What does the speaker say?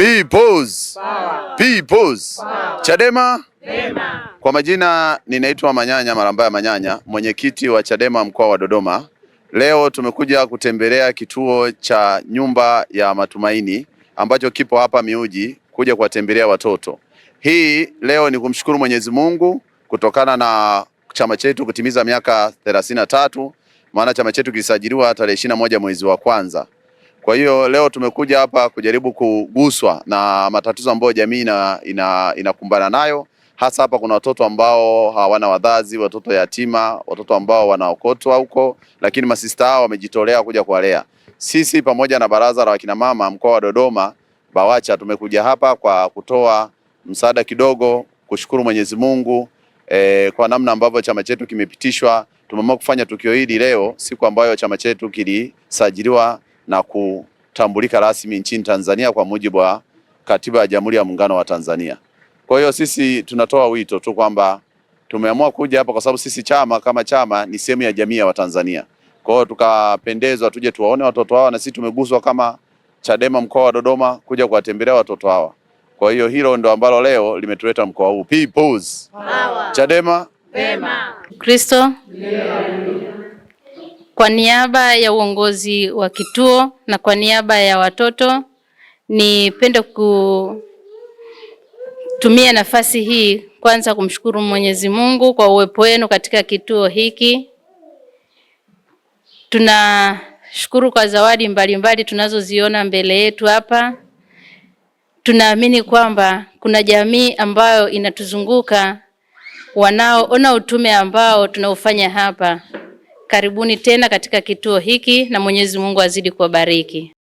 Peoples. Chadema. Kwa majina ninaitwa Manyanya Marambaya Manyanya, mwenyekiti wa Chadema mkoa wa Dodoma. Leo tumekuja kutembelea kituo cha Nyumba ya Matumaini ambacho kipo hapa Miuji, kuja kuwatembelea watoto. Hii leo ni kumshukuru Mwenyezi Mungu kutokana na chama chetu kutimiza miaka 33, maana chama chetu kilisajiliwa tarehe 21 mwezi wa kwanza. Kwa hiyo leo tumekuja hapa kujaribu kuguswa na matatizo ambayo jamii inakumbana nayo. Hasa hapa kuna watoto ambao hawana wazazi, watoto yatima, watoto ambao wanaokotwa huko, lakini masista hao wamejitolea kuja kuwalea. Sisi pamoja na baraza la wakina mama mkoa wa Dodoma BAWACHA tumekuja hapa kwa kutoa msaada kidogo, kushukuru Mwenyezi Mungu kwa namna ambavyo chama chetu kimepitishwa. Tumeamua kufanya tukio hili leo, siku ambayo chama chetu kilisajiliwa na kutambulika rasmi nchini Tanzania kwa mujibu wa Katiba ya Jamhuri ya Muungano wa Tanzania. Kwa hiyo sisi tunatoa wito tu kwamba tumeamua kuja hapa kwa sababu sisi kama chama ni sehemu ya jamii ya Watanzania. Kwa hiyo tukapendezwa tuje tuwaone watoto hawa, na sisi tumeguswa kama Chadema mkoa wa Dodoma kuja kuwatembelea watoto hawa. Kwa hiyo hilo ndo ambalo leo limetuleta mkoa huu. Peoples. Chadema. Kristo. Kwa niaba ya uongozi wa kituo na kwa niaba ya watoto, nipende kutumia nafasi hii kwanza kumshukuru Mwenyezi Mungu kwa uwepo wenu katika kituo hiki. Tunashukuru kwa zawadi mbalimbali tunazoziona mbele yetu hapa. Tunaamini kwamba kuna jamii ambayo inatuzunguka wanaoona utume ambao tunaufanya hapa. Karibuni tena katika kituo hiki na Mwenyezi Mungu azidi kuwabariki.